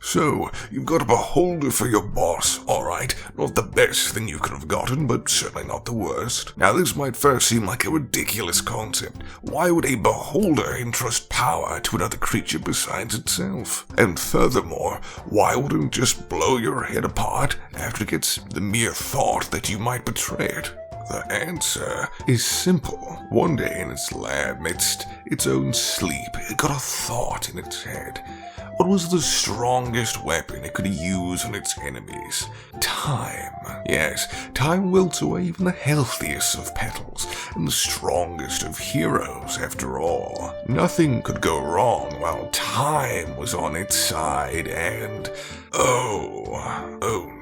So, you've got a Beholder for your boss, alright. Not the best thing you could have gotten, but certainly not the worst. Now, this might first seem like a ridiculous concept. Why would a Beholder entrust power to another creature besides itself? And furthermore, why wouldn't it just blow your head apart after it gets the mere thought that you might betray it? The answer is simple. One day in its lab, amidst its own sleep, it got a thought in its head. What was the strongest weapon it could use on its enemies? Time. Yes, time wilts away even the healthiest of petals, and the strongest of heroes, after all. Nothing could go wrong while time was on its side, and... oh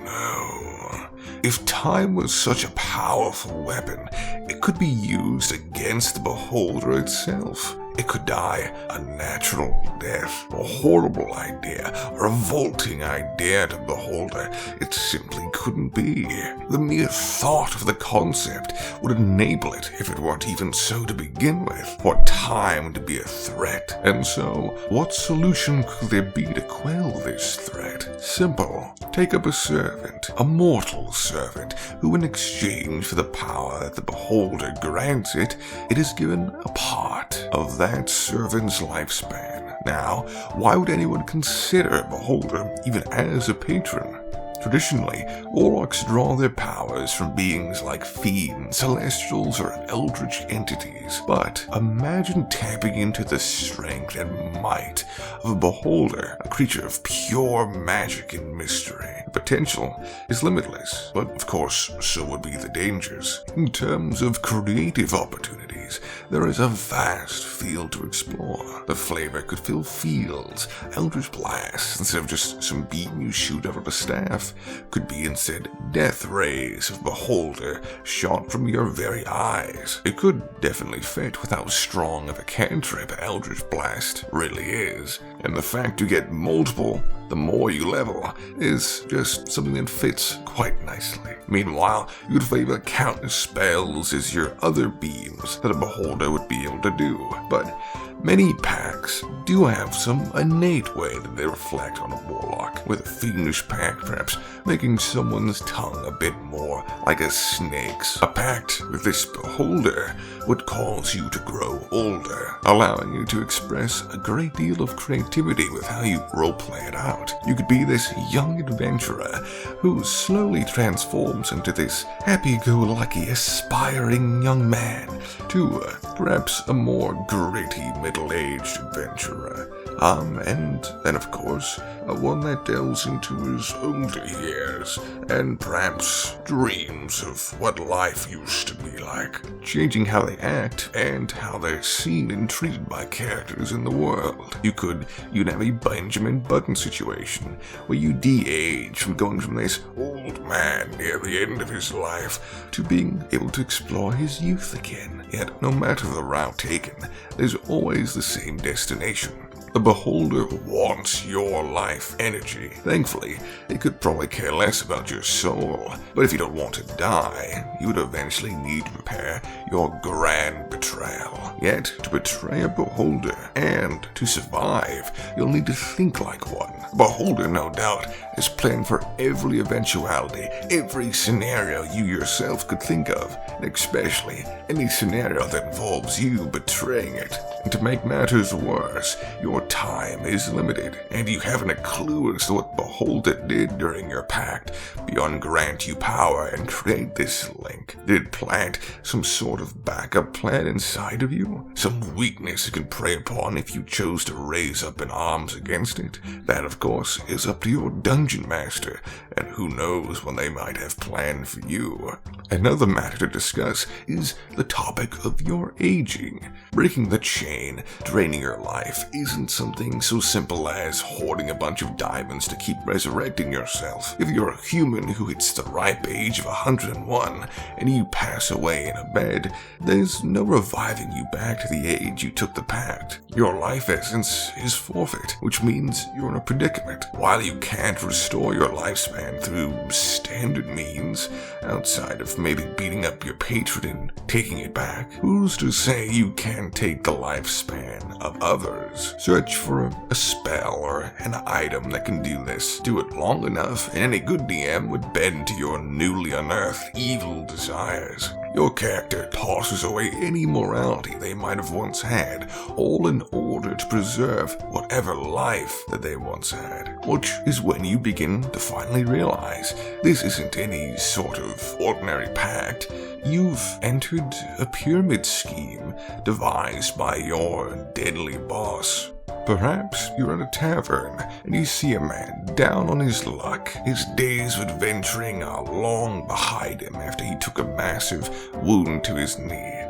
no. If time was such a powerful weapon, it could be used against the Beholder itself. It could die a natural death, a horrible idea, a revolting idea to Beholder. It simply couldn't be. The mere thought of the concept would enable it, if it weren't even so to begin with, for time to be a threat. And so, what solution could there be to quell this threat? Simple. Take up a servant, a mortal servant, who in exchange for the power that the Beholder grants it, it is given a part of that servant's lifespan. Now, why would anyone consider a Beholder even as a patron? Traditionally, Warlocks draw their powers from beings like fiends, celestials, or eldritch entities. But imagine tapping into the strength and might of a Beholder, a creature of pure magic and mystery. The potential is limitless, but of course, so would be the dangers. In terms of creative opportunities, there is a vast field to explore. The flavor could fill fields. Eldritch Blast, instead of just some beam you shoot out of a staff, could be instead death rays of Beholder shot from your very eyes. It could definitely fit with how strong of a cantrip Eldritch Blast really is, and the fact you get multiple the more you level is just something that fits quite nicely. Meanwhile, you'd favor countless spells as your other beams that a Beholder would be able to do, but many packs do have some innate way that they reflect on a Warlock, with a fiendish pack perhaps making someone's tongue a bit more like a snake's. A pact with this Beholder would cause you to grow older, allowing you to express a great deal of creativity with how you roleplay it out. You could be this young adventurer who slowly transforms into this happy-go-lucky, aspiring young man to perhaps a more gritty, middle-aged adventurer. And then, of course, one that delves into his older years and perhaps dreams of what life used to be like, changing how they act and how they're seen and treated by characters in the world. You'd have a Benjamin Button situation where you de-age from going from this old man near the end of his life to being able to explore his youth again. Yet, no matter the route taken, there's always the same destination. The Beholder wants your life energy. Thankfully, it could probably care less about your soul, but if you don't want to die, you would eventually need to prepare your grand betrayal. Yet, to betray a Beholder and to survive, you'll need to think like one. Beholder, no doubt, is planned for every eventuality, every scenario you yourself could think of, and especially any scenario that involves you betraying it. And to make matters worse, your time is limited, and you haven't a clue as to what Beholder did during your pact beyond grant you power and create this link. Did it plant some sort of backup plan inside of you? Some weakness it can prey upon if you chose to raise up in arms against it? That, of course, is up to your dungeon master, and who knows when they might have planned for you. Another matter to discuss is the topic of your aging. Breaking the chain, draining your life, isn't something so simple as hoarding a bunch of diamonds to keep resurrecting yourself. If you're a human who hits the ripe age of 101 and you pass away in a bed, there's no reviving you back to the age you took the pact. Your life essence is forfeit, which means you're in a predicament. While you can't restore your lifespan through standard means, outside of of maybe beating up your patron and taking it back, who's to say you can't take the lifespan of others? Search for a spell or an item that can do this. Do it long enough, and any good DM would bend to your newly unearthed evil desires. Your character tosses away any morality they might have once had, all in order to preserve whatever life that they once had. Which is when you begin to finally realize this isn't any sort of ordinary pact. You've entered a pyramid scheme devised by your deadly boss. Perhaps you're at a tavern and you see a man down on his luck. His days of adventuring are long behind him after he took a massive wound to his knee.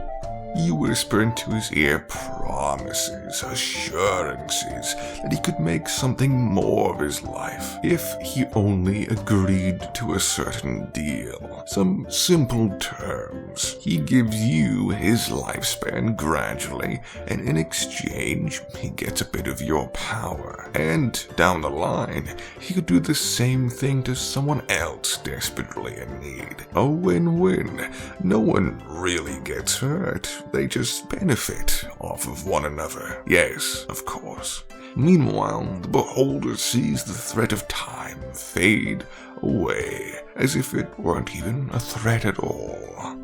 You whisper into his ear promises, assurances that he could make something more of his life if he only agreed to a certain deal. Some simple terms. He gives you his lifespan gradually, and in exchange, he gets a bit of your power. And down the line, he could do the same thing to someone else desperately in need. A win-win. No one really gets hurt. They just benefit off of one another. Yes, of course. Meanwhile, the Beholder sees the threat of time fade away, as if it weren't even a threat at all.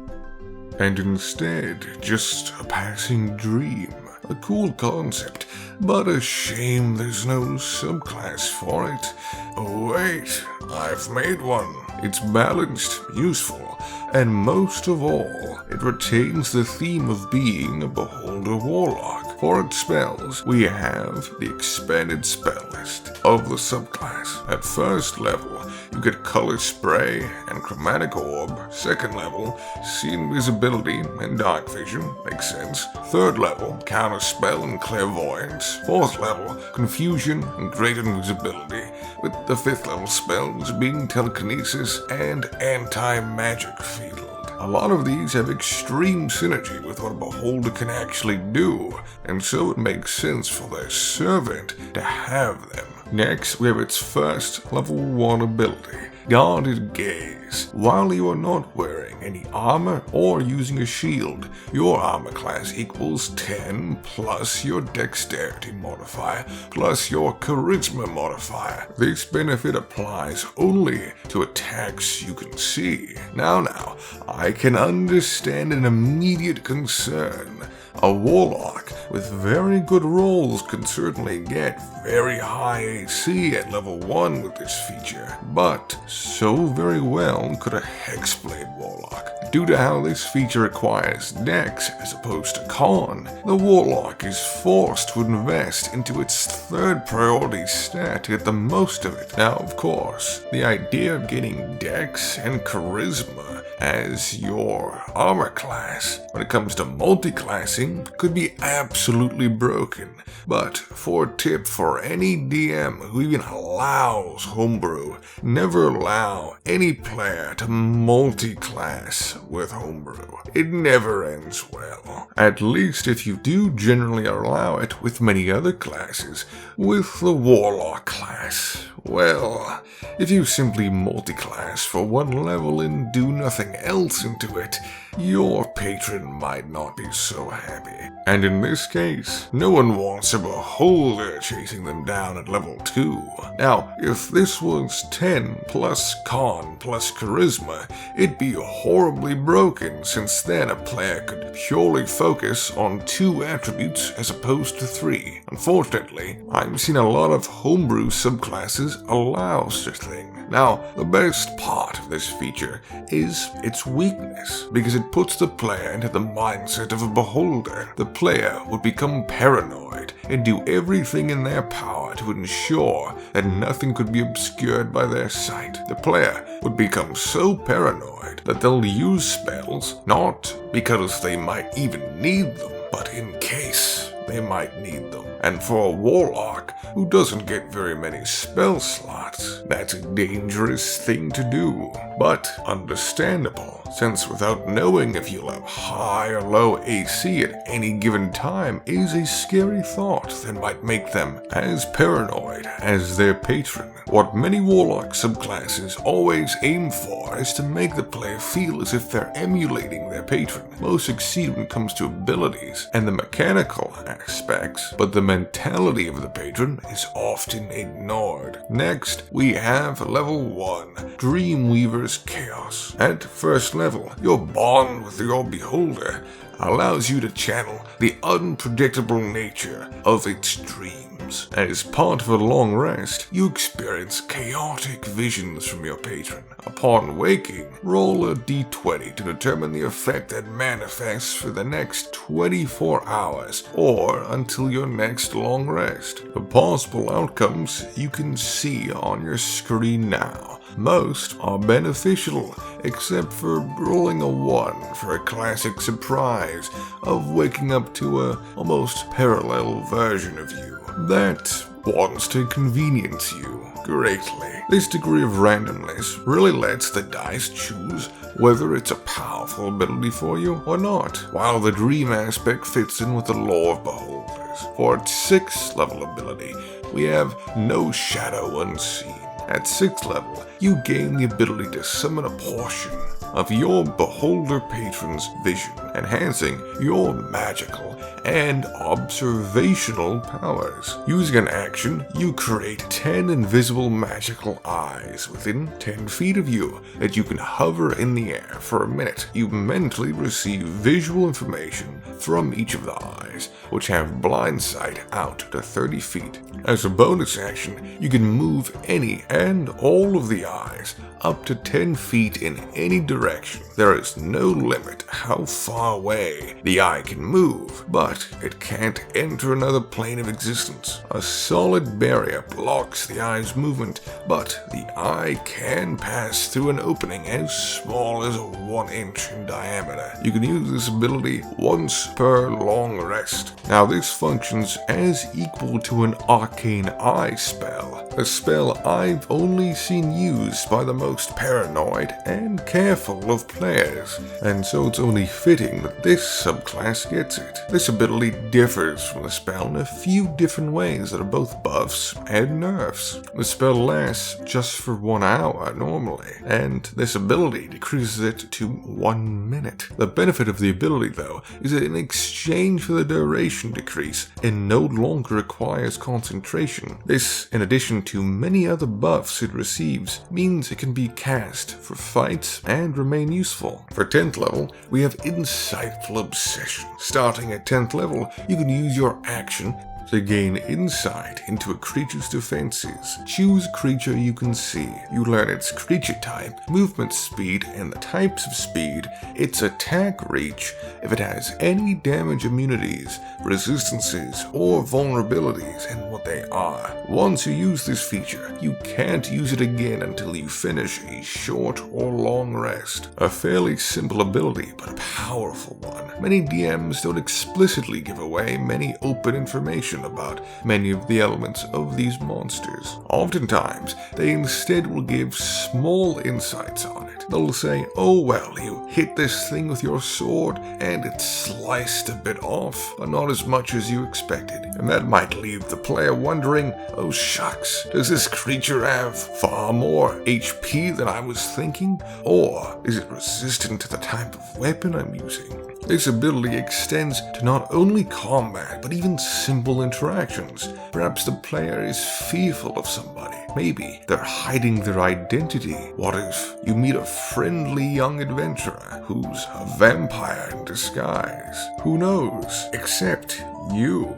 And instead, just a passing dream. A cool concept, but a shame there's no subclass for it. Oh wait, I've made one. It's balanced, useful, and most of all, it retains the theme of being a Beholder Warlock. For its spells, we have the expanded spell list of the subclass. At first level, you get Color Spray and Chromatic Orb. Second level, See Invisibility and Dark Vision. Makes sense. Third level, Counter Spell and Clairvoyance. Fourth level, Confusion and Great Invisibility, with the fifth level spells being Telekinesis and Anti-Magic Field. A lot of these have extreme synergy with what a Beholder can actually do, and so it makes sense for their servant to have them. Next, we have its first level 1 ability, Guarded Gaze. While you are not wearing any armor or using a shield, your armor class equals 10 plus your dexterity modifier plus your charisma modifier. This benefit applies only to attacks you can see. Now, I can understand an immediate concern. A Warlock with very good rolls can certainly get very high AC at level 1 with this feature, but so very well could a Hexblade Warlock. Due to how this feature requires Dex as opposed to Con, the Warlock is forced to invest into its third priority stat to get the most of it. Now, of course, the idea of getting Dex and Charisma as your armor class when it comes to multi-classing could be absolutely broken. But for a tip for any DM who even allows homebrew, never allow any player to multi-class with homebrew. It never ends well. At least if you do generally allow it with many other classes. With the Warlock class, well, if you simply multi-class for one level and do nothing else into it, your patron might not be so happy. And in this case, no one wants a Beholder chasing them down at level 2. Now, if this was 10 plus Con plus Charisma, it'd be horribly broken, since then a player could purely focus on 2 attributes as opposed to 3. Unfortunately, I've seen a lot of homebrew subclasses allow such a thing. Now, the best part of this feature is its weakness, because it puts the player into the mindset of a Beholder. The player would become paranoid and do everything in their power to ensure that nothing could be obscured by their sight. The player would become so paranoid that they'll use spells not because they might even need them, but in case they might need them. And for a Warlock who doesn't get very many spell slots, that's a dangerous thing to do. But understandable, since without knowing if you'll have high or low AC at any given time is a scary thought that might make them as paranoid as their patron. What many Warlock subclasses always aim for is to make the player feel as if they're emulating their patron. Most succeed when it comes to abilities and the mechanical aspects, but the mentality of the patron is often ignored. Next, we have level 1, Dreamweaver's Chaos. At first level, your bond with your Beholder allows you to channel the unpredictable nature of its dreams. As part of a long rest, you experience chaotic visions from your patron. Upon waking, roll a d20 to determine the effect that manifests for the next 24 hours or until your next long rest. The possible outcomes you can see on your screen now. Most are beneficial, except for rolling a 1 for a classic surprise of waking up to a almost parallel version of you that wants to inconvenience you greatly. This degree of randomness really lets the dice choose whether it's a powerful ability for you or not, while the dream aspect fits in with the lore of Beholders. For its 6th level ability, we have No Shadow Unseen. At 6th level, you gain the ability to summon a portion of your Beholder Patron's vision, enhancing your magical and observational powers. Using an action, you create 10 invisible magical eyes within 10 feet of you that you can hover in the air for a minute. You mentally receive visual information from each of the eyes, which have blind sight out to 30 feet. As a bonus action, you can move any and all of the eyes up to 10 feet in any direction. There is no limit how far away the eye can move, but it can't enter another plane of existence. A solid barrier blocks the eye's movement, but the eye can pass through an opening as small as 1 inch in diameter. You can use this ability once per long rest. Now this functions as equal to an arcane eye spell, a spell I've only seen used by the most paranoid and careful of players, and so it's only fitting that this subclass gets it. This ability differs from the spell in a few different ways that are both buffs and nerfs. The spell lasts just for 1 hour normally, and this ability decreases it to 1 minute. The benefit of the ability, though, is that in exchange for the duration decrease, it no longer requires concentration. This, in addition to many other buffs it receives, means it can be cast for fights and remain useful. For 10th level, we have Insightful Obsession. Starting at 10th level, you can use your action to gain insight into a creature's defenses. Choose a creature you can see. You learn its creature type, movement speed, and the types of speed, its attack reach, if it has any damage immunities, resistances, or vulnerabilities, and what they are. Once you use this feature, you can't use it again until you finish a short or long rest. A fairly simple ability, but a powerful one. Many DMs don't explicitly give away many open information about many of the elements of these monsters. Oftentimes, they instead will give small insights on it. They'll say, oh well, you hit this thing with your sword and it sliced a bit off, but not as much as you expected. And that might leave the player wondering, oh shucks, does this creature have far more HP than I was thinking? Or is it resistant to the type of weapon I'm using? This ability extends to not only combat, but even simple interactions. Perhaps the player is fearful of somebody. Maybe they're hiding their identity. What if you meet a friendly young adventurer who's a vampire in disguise? Who knows? Except you.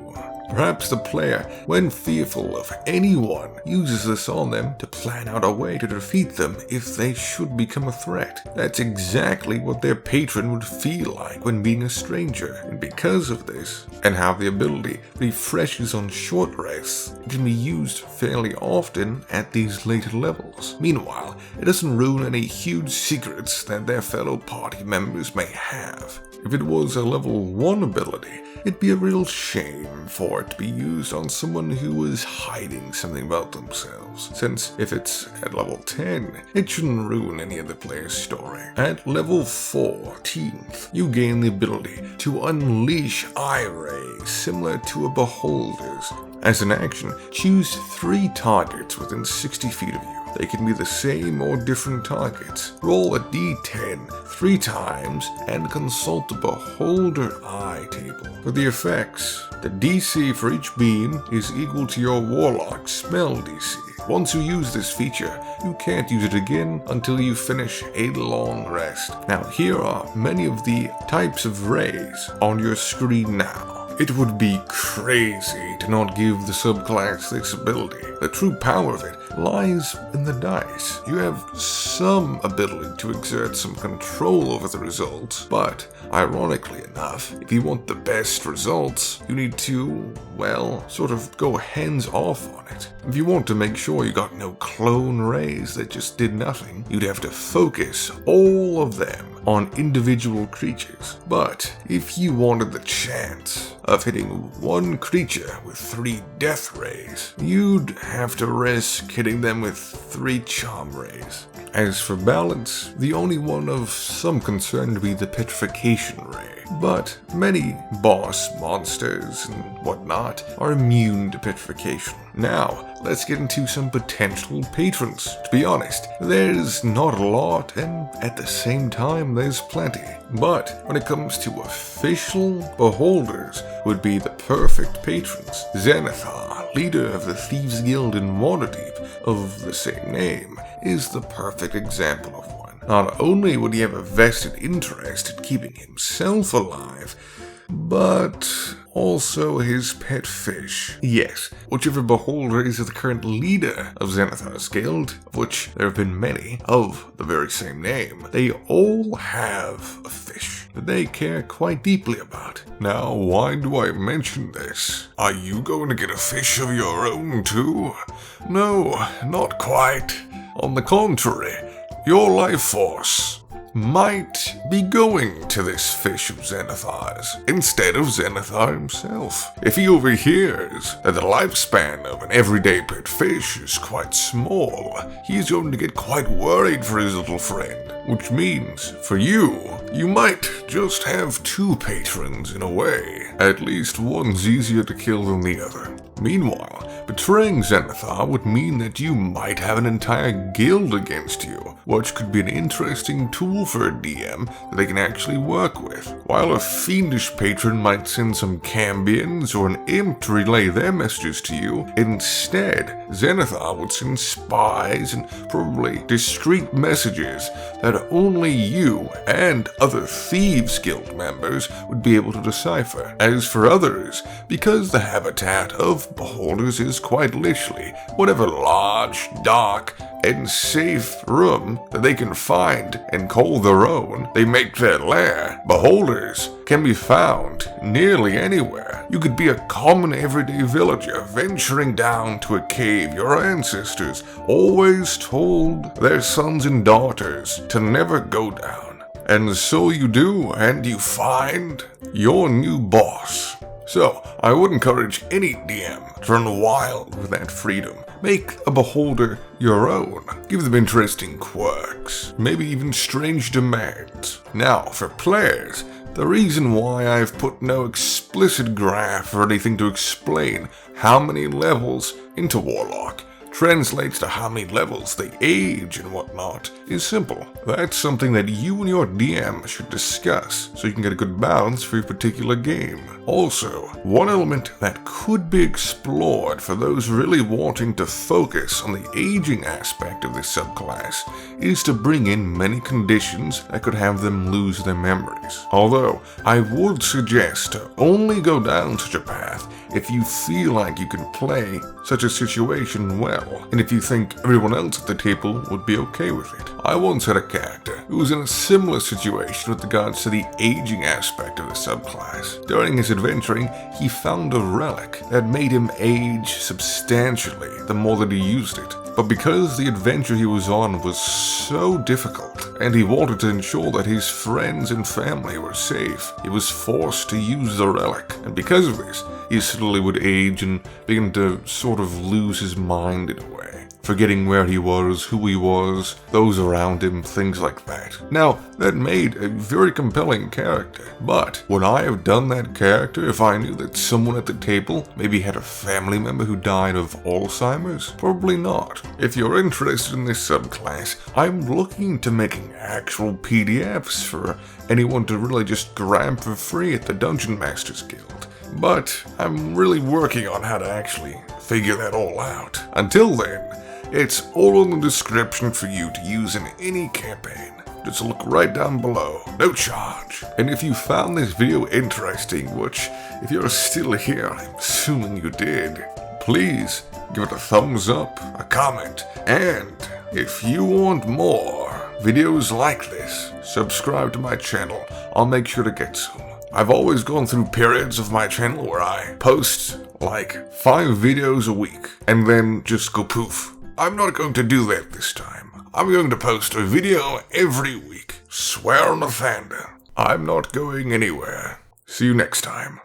Perhaps the player, when fearful of anyone, uses this on them to plan out a way to defeat them if they should become a threat. That's exactly what their patron would feel like when being a stranger, and because of this, and how the ability refreshes on short rests, it can be used fairly often at these later levels. Meanwhile, it doesn't ruin any huge secrets that their fellow party members may have. if it was a level 1 ability, it'd be a real shame for it to be used on someone who was hiding something about themselves, since if it's at level 10, it shouldn't ruin any of the player's story. At level 14th, you gain the ability to unleash eye rays similar to a Beholder's. As an action, choose 3 targets within 60 feet of you. They can be the same or different targets. Roll a d10 3 times and consult the Beholder Eye table. For the effects, the DC for each beam is equal to your Warlock spell DC. Once you use this feature, you can't use it again until you finish a long rest. Now, here are many of the types of rays on your screen now. It would be crazy to not give the subclass this ability. The true power of it lies in the dice. You have some ability to exert some control over the results, but ironically enough, if you want the best results, you need to, well, sort of go hands off on it. If you want to make sure you got no clone rays that just did nothing, you'd have to focus all of them on individual creatures. But if you wanted the chance of hitting one creature with 3 death rays, you'd have to risk hitting them with 3 charm rays. As for balance, the only one of some concern would be the petrification ray, but many boss monsters and whatnot are immune to petrification. Now, let's get into some potential patrons. To be honest, there's not a lot, and at the same time, there's plenty. But when it comes to official beholders, would be the perfect patrons. Zenithar, leader of the Thieves Guild in Waterdeep of the same name, is the perfect example of one. Not only would he have a vested interest in keeping himself alive, but also his pet fish. Yes, whichever beholder is the current leader of Zenithar's guild, of which there have been many of the very same name, they all have a fish that they care quite deeply about. Now, why do I mention this? Are you going to get a fish of your own too? No, not quite. On the contrary, your life force might be going to this fish of Zenithar's instead of Zenithar himself. If he overhears that the lifespan of an everyday pet fish is quite small, he's going to get quite worried for his little friend. Which means, for you, you might just have 2 patrons in a way. At least one's easier to kill than the other. Meanwhile, betraying Zenithar would mean that you might have an entire guild against you, which could be an interesting tool for a DM that they can actually work with. While a fiendish patron might send some cambions or an imp to relay their messages to you, instead, Zenithar would send spies and probably discreet messages that only you and other Thieves Guild members would be able to decipher. As for others, because the habitat of beholders is quite literally whatever large, dark, and safe room that they can find and call their own, they make their lair. Beholders can be found nearly anywhere. You could be a common everyday villager venturing down to a cave your ancestors always told their sons and daughters to never go down. And so you do, and you find your new boss. So, I would encourage any DM to run wild with that freedom. Make a beholder your own. Give them interesting quirks, maybe even strange demands. Now, for players, the reason why I've put no explicit graph or anything to explain how many levels into Warlock translates to how many levels they age and whatnot is simple. That's something that you and your DM should discuss so you can get a good balance for your particular game. Also, one element that could be explored for those really wanting to focus on the aging aspect of this subclass is to bring in many conditions that could have them lose their memories. Although, I would suggest to only go down such a path if you feel like you can play such a situation well, and if you think everyone else at the table would be okay with it. I once had a character who was in a similar situation with regards to the aging aspect of the subclass. During his adventuring, he found a relic that made him age substantially the more that he used it. But because the adventure he was on was so difficult, and he wanted to ensure that his friends and family were safe. He was forced to use the relic, and because of this, he slowly would age and begin to sort of lose his mind in a way, forgetting where he was, who he was, those around him, things like that. Now, that made a very compelling character, but would I have done that character if I knew that someone at the table maybe had a family member who died of Alzheimer's? Probably not. If you're interested in this subclass, I'm looking to making actual PDFs for anyone to really just grab for free at the Dungeon Masters Guild. But I'm really working on how to actually figure that all out. Until then, it's all in the description for you to use in any campaign. Just look right down below, no charge. And if you found this video interesting, which if you're still here, I'm assuming you did, please give it a thumbs up, a comment, and if you want more videos like this, subscribe to my channel. I'll make sure to get some. I've always gone through periods of my channel where I post like 5 videos a week and then just go poof. I'm not going to do that this time. I'm going to post a video every week. Swear on the thunder. I'm not going anywhere. See you next time.